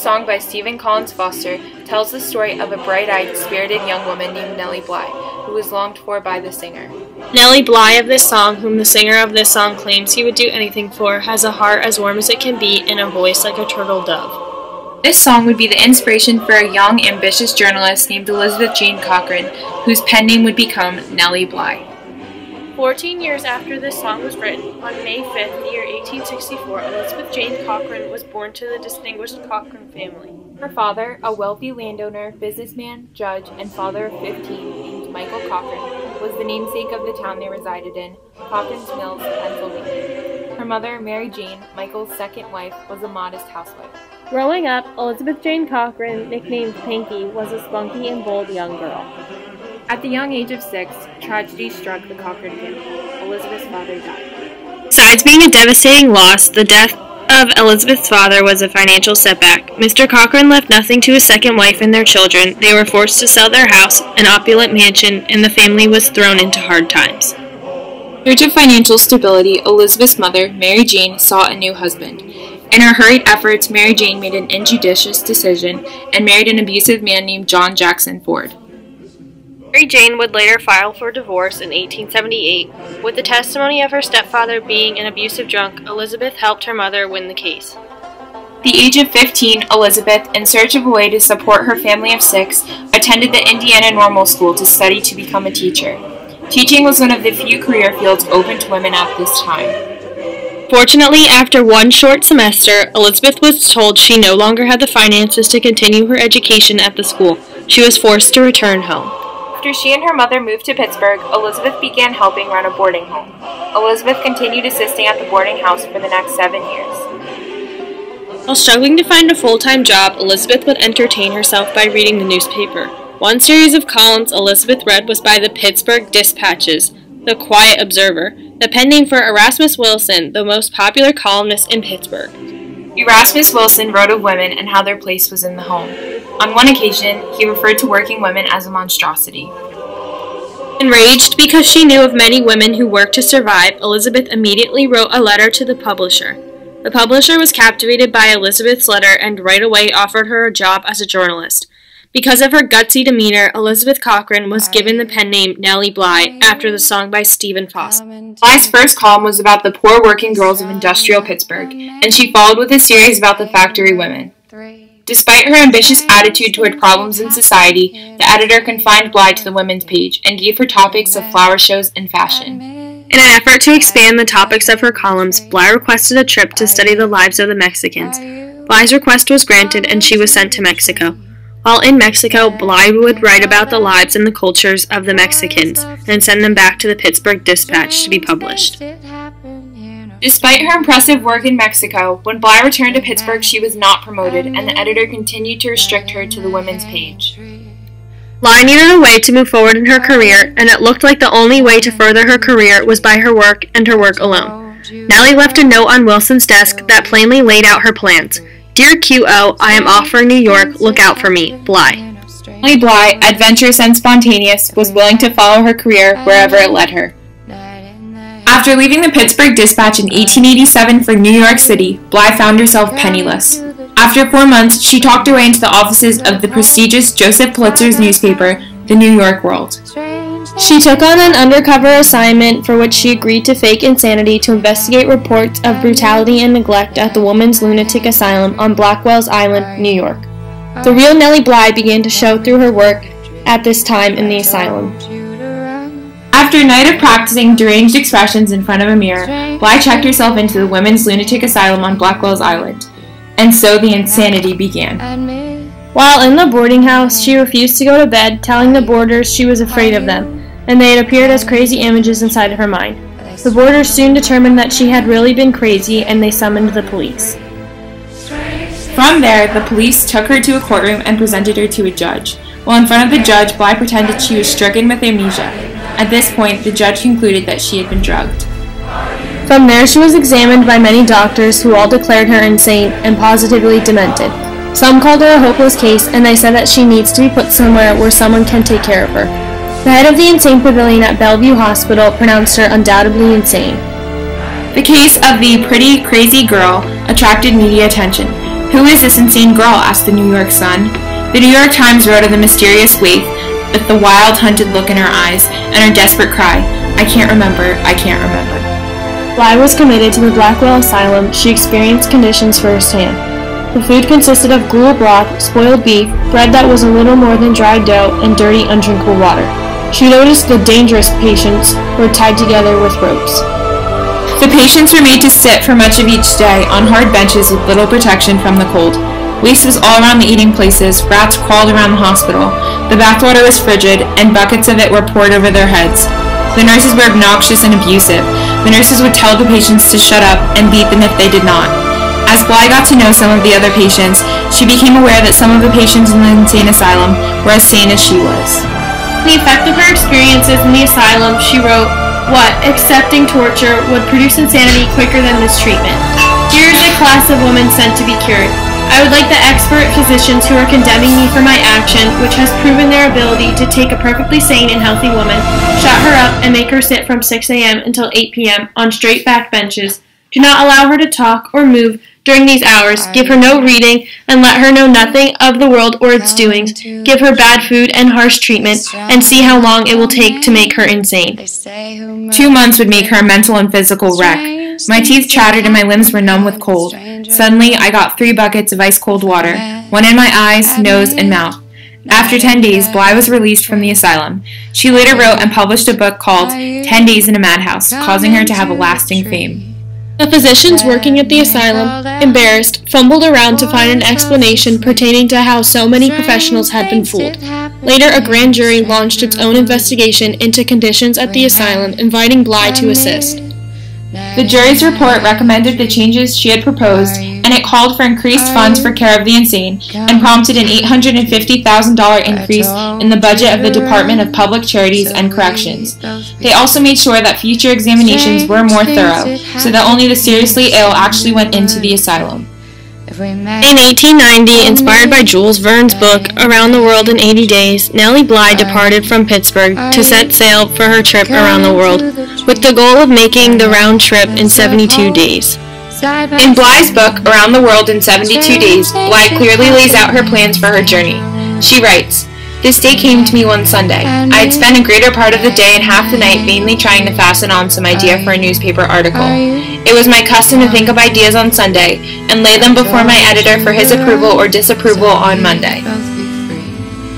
song by Stephen Collins Foster tells the story of a bright-eyed, spirited young woman named Nellie Bly, who was longed for by the singer. Nellie Bly of this song, whom the singer of this song claims he would do anything for, has a heart as warm as it can be and a voice like a turtle dove. This song would be the inspiration for a young, ambitious journalist named Elizabeth Jane Cochran, whose pen name would become Nellie Bly. 14 years after this song was written, on May 5th, the year 1864, Elizabeth Jane Cochran was born to the distinguished Cochran family. Her father, a wealthy landowner, businessman, judge, and father of 15, named Michael Cochran, was the namesake of the town they resided in, Cochran's Mills, Pennsylvania. Her mother, Mary Jane, Michael's second wife, was a modest housewife. Growing up, Elizabeth Jane Cochran, nicknamed Pinky, was a spunky and bold young girl. At the young age of 6, tragedy struck the Cochran family. Elizabeth's father died. Besides being a devastating loss, the death of Elizabeth's father was a financial setback. Mr. Cochran left nothing to his second wife and their children. They were forced to sell their house, an opulent mansion, and the family was thrown into hard times. In search of financial stability, Elizabeth's mother, Mary Jane, sought a new husband. In her hurried efforts, Mary Jane made an injudicious decision and married an abusive man named John Jackson Ford. Mary Jane would later file for divorce in 1878. With the testimony of her stepfather being an abusive drunk, Elizabeth helped her mother win the case. At the age of 15, Elizabeth, in search of a way to support her family of 6, attended the Indiana Normal School to study to become a teacher. Teaching was one of the few career fields open to women at this time. Fortunately, after one short semester, Elizabeth was told she no longer had the finances to continue her education at the school. She was forced to return home. After she and her mother moved to Pittsburgh, Elizabeth began helping run a boarding home. Elizabeth continued assisting at the boarding house for the next 7 years. While struggling to find a full-time job, Elizabeth would entertain herself by reading the newspaper. One series of columns Elizabeth read was by the Pittsburgh Dispatches, the Quiet Observer, the pen name for Erasmus Wilson, the most popular columnist in Pittsburgh. Erasmus Wilson wrote of women and how their place was in the home. On one occasion, he referred to working women as a monstrosity. Enraged because she knew of many women who worked to survive, Elizabeth immediately wrote a letter to the publisher. The publisher was captivated by Elizabeth's letter and right away offered her a job as a journalist. Because of her gutsy demeanor, Elizabeth Cochran was given the pen name Nellie Bly after the song by Stephen Foster. Bly's first column was about the poor working girls of industrial Pittsburgh, and she followed with a series about the factory women. Despite her ambitious attitude toward problems in society, the editor confined Bly to the women's page and gave her topics of flower shows and fashion. In an effort to expand the topics of her columns, Bly requested a trip to study the lives of the Mexicans. Bly's request was granted and she was sent to Mexico. While in Mexico, Bly would write about the lives and the cultures of the Mexicans and send them back to the Pittsburgh Dispatch to be published. Despite her impressive work in Mexico, when Bly returned to Pittsburgh, she was not promoted, and the editor continued to restrict her to the women's page. Bly needed a way to move forward in her career, and it looked like the only way to further her career was by her work and her work alone. Nellie left a note on Wilson's desk that plainly laid out her plans. "Dear QO, I am off for New York. Look out for me. Bly." Nellie Bly, adventurous and spontaneous, was willing to follow her career wherever it led her. After leaving the Pittsburgh Dispatch in 1887 for New York City, Bly found herself penniless. After 4 months, she talked her way into the offices of the prestigious Joseph Pulitzer's newspaper, The New York World. She took on an undercover assignment for which she agreed to fake insanity to investigate reports of brutality and neglect at the Women's Lunatic Asylum on Blackwell's Island, New York. The real Nellie Bly began to show through her work at this time in the asylum. After a night of practicing deranged expressions in front of a mirror, Bly checked herself into the Women's Lunatic Asylum on Blackwell's Island. And so the insanity began. While in the boarding house, she refused to go to bed, telling the boarders she was afraid of them, and they had appeared as crazy images inside of her mind. The boarders soon determined that she had really been crazy, and they summoned the police. From there, the police took her to a courtroom and presented her to a judge. While in front of the judge, Bly pretended she was stricken with amnesia. At this point, the judge concluded that she had been drugged. From there, she was examined by many doctors who all declared her insane and positively demented. Some called her a hopeless case, and they said that she needs to be put somewhere where someone can take care of her. The head of the insane pavilion at Bellevue Hospital pronounced her undoubtedly insane. The case of the pretty, crazy girl attracted media attention. "Who is this insane girl?" asked the New York Sun. The New York Times wrote of the mysterious waif with the wild, hunted look in her eyes and her desperate cry, "I can't remember, I can't remember." Bly was committed to the Blackwell Asylum. She experienced conditions firsthand. The food consisted of gruel broth, spoiled beef, bread that was a little more than dry dough, and dirty, undrinkable water. She noticed the dangerous patients were tied together with ropes. The patients were made to sit for much of each day on hard benches with little protection from the cold. Waste was all around the eating places, rats crawled around the hospital, the bathwater was frigid, and buckets of it were poured over their heads. The nurses were obnoxious and abusive. The nurses would tell the patients to shut up and beat them if they did not. As Bly got to know some of the other patients, she became aware that some of the patients in the insane asylum were as sane as she was. The effect of her experiences in the asylum, she wrote, "What, accepting torture, would produce insanity quicker than this treatment? Here is a class of women sent to be cured. I would like the expert physicians who are condemning me for my action, which has proven their ability to take a perfectly sane and healthy woman, shut her up, and make her sit from 6 a.m. until 8 p.m. on straight back benches. Do not allow her to talk or move during these hours. Give her no reading, and let her know nothing of the world or its doings. Give her bad food and harsh treatment, and see how long it will take to make her insane." 2 months would make her a mental and physical wreck. My teeth chattered and my limbs were numb with cold. Suddenly, I got 3 buckets of ice-cold water, one in my eyes, nose, and mouth. After 10 days, Bly was released from the asylum. She later wrote and published a book called 10 Days in a Madhouse, causing her to have a lasting fame. The physicians working at the asylum, embarrassed, fumbled around to find an explanation pertaining to how so many professionals had been fooled. Later, a grand jury launched its own investigation into conditions at the asylum, inviting Bly to assist. The jury's report recommended the changes she had proposed, and it called for increased funds for care of the insane, and prompted an $850,000 increase in the budget of the Department of Public Charities and Corrections. They also made sure that future examinations were more thorough, so that only the seriously ill actually went into the asylum. In 1890, inspired by Jules Verne's book Around the World in 80 Days, Nellie Bly departed from Pittsburgh to set sail for her trip around the world, with the goal of making the round trip in 72 days. In Bly's book, Around the World in 72 Days, Bly clearly lays out her plans for her journey. She writes, "This day came to me one Sunday. I had spent a greater part of the day and half the night vainly trying to fasten on some idea for a newspaper article. It was my custom to think of ideas on Sunday and lay them before my editor for his approval or disapproval on Monday.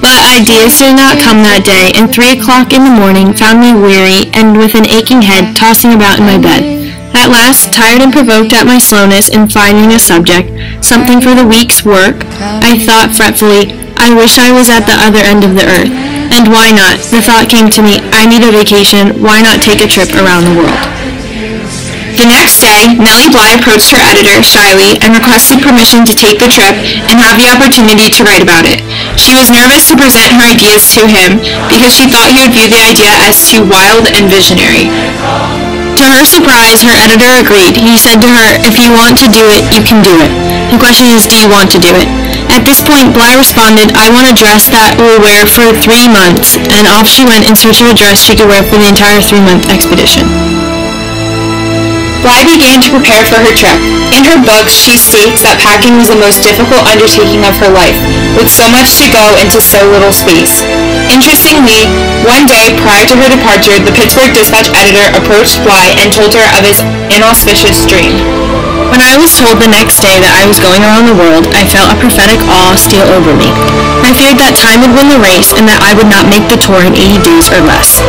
But ideas did not come that day, and 3 o'clock in the morning found me weary and with an aching head tossing about in my bed. At last, tired and provoked at my slowness in finding a subject, something for the week's work, I thought fretfully, I wish I was at the other end of the earth. And why not? The thought came to me, I need a vacation, why not take a trip around the world?" The next day, Nellie Bly approached her editor shyly and requested permission to take the trip and have the opportunity to write about it. She was nervous to present her ideas to him because she thought he would view the idea as too wild and visionary. To her surprise, her editor agreed. He said to her, "If you want to do it, you can do it. The question is, do you want to do it?" At this point, Bly responded, "I want a dress that will wear for 3 months," and off she went in search of a dress she could wear for the entire 3-month expedition. Bly began to prepare for her trip. In her books, she states that packing was the most difficult undertaking of her life, with so much to go into so little space. Interestingly, one day prior to her departure, the Pittsburgh Dispatch editor approached Bly and told her of his inauspicious dream. When I was told the next day that I was going around the world, I felt a prophetic awe steal over me. I feared that time would win the race and that I would not make the tour in 80 days or less.